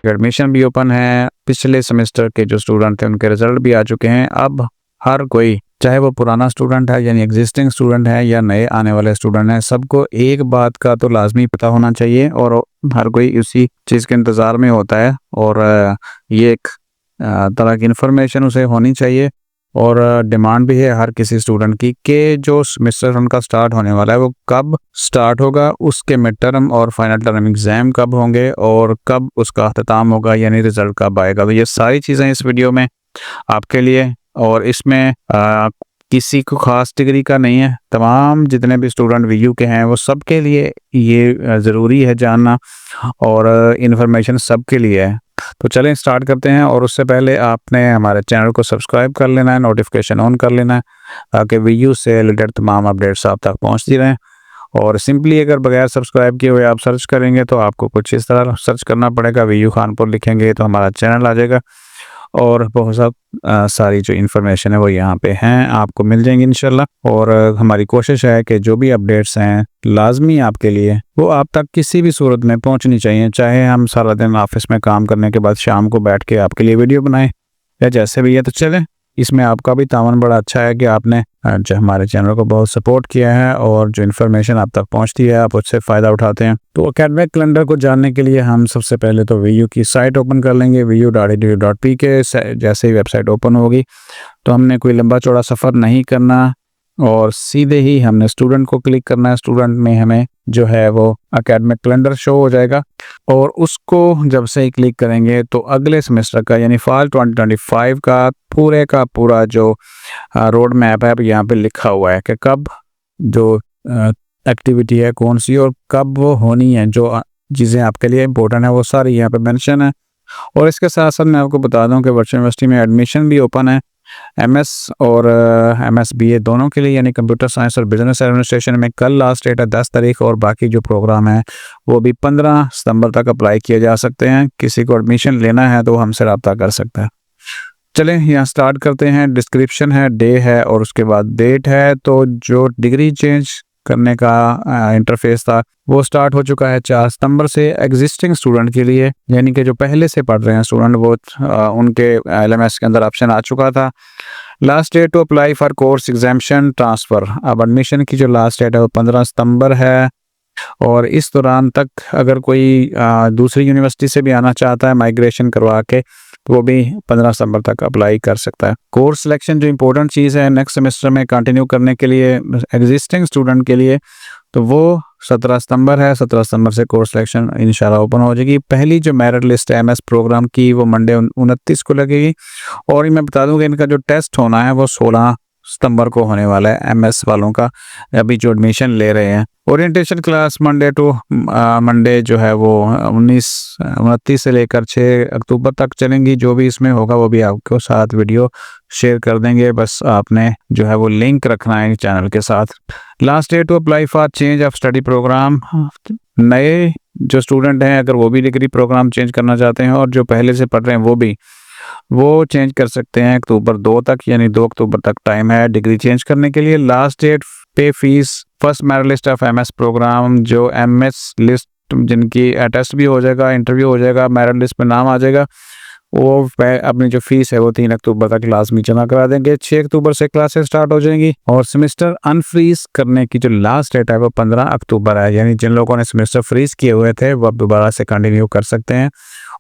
Admission भी open है। पिछले सेमेस्टर के जो स्टूडेंट थे उनके रिजल्ट भी आ चुके हैं। अब हर कोई, चाहे वो पुराना स्टूडेंट है यानी एग्जिस्टिंग स्टूडेंट है या नए आने वाले स्टूडेंट है, सबको एक बात का तो लाजमी पता होना चाहिए और हर कोई उसी चीज़ के इंतज़ार में होता है। और ये एक तरह की इन्फॉर्मेशन उसे होनी चाहिए और डिमांड भी है हर किसी स्टूडेंट की कि जो सेमेस्टर उनका स्टार्ट होने वाला है वो कब स्टार्ट होगा, उसके मिड टर्म और फाइनल टर्म एग्ज़ाम कब होंगे और कब उसका अख्ताम होगा यानी रिज़ल्ट कब आएगा। तो ये सारी चीज़ें इस वीडियो में आपके लिए, और इसमें किसी को ख़ास डिग्री का नहीं है, तमाम जितने भी स्टूडेंट वीयू के हैं वो सब के लिए ये ज़रूरी है जानना और इन्फॉर्मेशन सब के लिए है। तो चलें स्टार्ट करते हैं। और उससे पहले आपने हमारे चैनल को सब्सक्राइब कर लेना है, नोटिफिकेशन ऑन कर लेना है ताकि वीयू से रिलेटेड तमाम अपडेट्स आप तक पहुंचती रहें। और सिंपली अगर बगैर सब्सक्राइब किए हुए आप सर्च करेंगे तो आपको कुछ इस तरह सर्च करना पड़ेगा, वीयू खानपुर लिखेंगे तो हमारा चैनल आ जाएगा और बहुत सारी जो इन्फॉर्मेशन है वो यहाँ पे हैं, आपको मिल जाएंगी इंशाल्लाह। और हमारी कोशिश है कि जो भी अपडेट्स हैं लाजमी आपके लिए वो आप तक किसी भी सूरत में पहुँचनी चाहिए, चाहे हम सारा दिन ऑफिस में काम करने के बाद शाम को बैठ के आपके लिए वीडियो बनाएं या जैसे भी है। तो चलें, इसमें आपका भी तावन बड़ा अच्छा है कि आपने जो हमारे चैनल को बहुत सपोर्ट किया है और जो इन्फॉर्मेशन आप तक पहुंचती है आप उससे फ़ायदा उठाते हैं। तो एकेडमिक कैलेंडर को जानने के लिए हम सबसे पहले तो वीयू की साइट ओपन कर लेंगे, vu.edu.pk। जैसे ही वेबसाइट ओपन होगी तो हमने कोई लंबा चौड़ा सफ़र नहीं करना और सीधे ही हमने स्टूडेंट को क्लिक करना है। स्टूडेंट में हमें जो है वो एकेडमिक कैलेंडर शो हो जाएगा और उसको जब से ही क्लिक करेंगे तो अगले सेमेस्टर का यानी फॉल 2025 का पूरा जो रोड मैप है यहाँ पे लिखा हुआ है कि कब जो एक्टिविटी है कौन सी और कब वो होनी है, जो चीज़ें आपके लिए इम्पोर्टेंट है वो सारी यहाँ पे मेंशन है। और इसके साथ साथ मैं आपको बता दूं कि वर्चुअल यूनिवर्सिटी में एडमिशन भी ओपन है MS और MSBA दोनों के लिए, यानी कंप्यूटर साइंस और बिजनेस एडमिनिस्ट्रेशन में कल लास्ट डेट है 10 तारीख और बाकी जो प्रोग्राम है वो भी 15 सितंबर तक अप्लाई किए जा सकते हैं। किसी को एडमिशन लेना है तो हमसे रब्ता कर सकता है। चलें यहाँ स्टार्ट करते हैं। डिस्क्रिप्शन है, डे है और उसके बाद डेट है। तो जो डिग्री चेंज करने का इंटरफेस था वो स्टार्ट हो चुका है 4 सितंबर से एग्जिस्टिंग स्टूडेंट के लिए, यानी कि जो पहले से पढ़ रहे हैं स्टूडेंट वो उनके LMS के अंदर ऑप्शन आ चुका था। Last date to apply for course exemption transfer, अब एडमिशन की जो लास्ट डेट है वो 15 सितंबर है और इस दौरान तक अगर कोई दूसरी यूनिवर्सिटी से भी आना चाहता है माइग्रेशन करवा के तो वो भी 15 सितंबर तक अप्लाई कर सकता है। कोर्स सिलेक्शन जो इम्पोर्टेंट चीज़ है नेक्स्ट सेमेस्टर में कंटिन्यू करने के लिए एग्जिस्टिंग स्टूडेंट के लिए तो वो 17 सितंबर है। 17 सितंबर से कोर्स सिलेक्शन इंशाल्लाह ओपन हो जाएगी। पहली जो मेरिट लिस्ट है MS प्रोग्राम की वो मंडे 29 को लगेगी और मैं बता दूं कि इनका जो टेस्ट होना है वो 16 सितंबर को होने वाला है MS वालों का, अभी जो एडमिशन ले रहे हैं। ओरिएंटेशन क्लास मंडे जो है वो 29 से लेकर 6 अक्टूबर तक चलेंगी। जो भी इसमें होगा वो भी आपको साथ वीडियो शेयर कर देंगे, बस आपने जो है वो लिंक रखना है चैनल के साथ। Last date to apply for change of study programme, नए जो स्टूडेंट हैं अगर वो भी डिग्री प्रोग्राम चेंज करना चाहते हैं और जो पहले से पढ़ रहे हैं वो चेंज कर सकते हैं अक्टूबर 2 तक, यानी 2 अक्टूबर तक टाइम है डिग्री चेंज करने के लिए। Last date pay fees first merit list of MS programme, जो MS लिस्ट जिनकी टेस्ट भी हो जाएगा, इंटरव्यू हो जाएगा, मेरिट लिस्ट में नाम आ जाएगा, वो अपनी जो फीस है वो 3 अक्टूबर तक लाजमी जमा करा देंगे। 6 अक्टूबर से क्लासेस स्टार्ट हो जाएंगी और सेमेस्टर अनफ्रीज करने की जो लास्ट डेट है वो 15 अक्टूबर है, यानी जिन लोगों ने सेमेस्टर फ्रीज किए हुए थे वो अब दोबारा से कंटिन्यू कर सकते हैं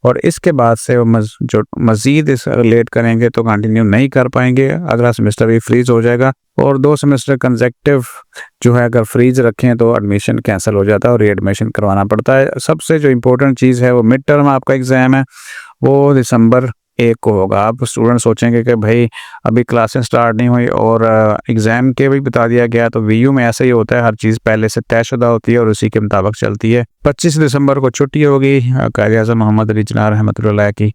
और इसके बाद से वो जो मज़ीद इस लेट करेंगे तो कंटिन्यू नहीं कर पाएंगे। अगला सेमेस्टर भी फ्रीज हो जाएगा और 2 सेमेस्टर कंसेक्टिव जो है अगर फ्रीज रखें तो एडमिशन कैंसिल हो जाता है और रीएडमिशन करवाना पड़ता है। सबसे जो इम्पोर्टेंट चीज़ है वो मिड टर्म आपका एग्ज़ाम है वो दिसंबर 1 को होगा। आप स्टूडेंट सोचेंगे कि भाई अभी क्लासेस स्टार्ट नहीं हुई और एग्ज़ाम के भी बता दिया गया, तो वीयू में ऐसा ही होता है, हर चीज़ पहले से तयशुदा होती है और उसी के मुताबिक चलती है। 25 दिसंबर को छुट्टी होगी कायद-ए-आज़म मोहम्मद अली जिन्ना रहमतुल्लाह की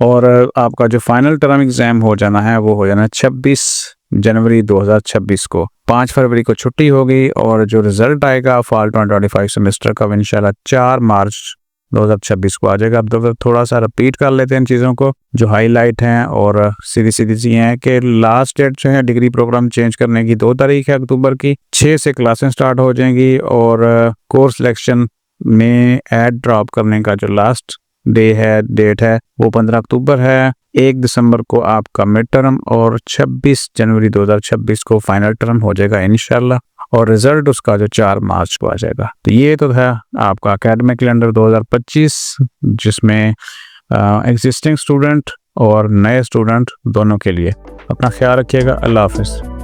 और आपका जो फाइनल टर्म एग्ज़ाम हो जाना है वो हो जाना 26 जनवरी 2026 को। 5 फरवरी को छुट्टी होगी और जो रिज़ल्ट आएगा फॉल 2025 सेमेस्टर का इंशाल्लाह 4 मार्च 2026 को आ जाएगा। अब तो थोड़ा सा रिपीट कर लेते हैं इन चीज़ों को जो हाईलाइट हैं और सीधी सीधी सी हैं कि लास्ट डेट जो है डिग्री प्रोग्राम चेंज करने की 2 तारीख है अक्टूबर की। 6 से क्लासें स्टार्ट हो जाएंगी और कोर्स सिलेक्शन में ऐड ड्रॉप करने का जो लास्ट डे है, डेट है वो 15 अक्टूबर है। 1 दिसंबर को आपका मिड टर्म और 26 जनवरी 2026 को फाइनल टर्म हो जाएगा इंशाल्लाह, और रिजल्ट उसका जो 4 मार्च को आ जाएगा। तो ये तो है आपका एकेडमिक कैलेंडर 2025, जिसमें एग्जिस्टिंग स्टूडेंट और नए स्टूडेंट दोनों के लिए। अपना ख्याल रखिएगा। अल्लाह हाफिज़।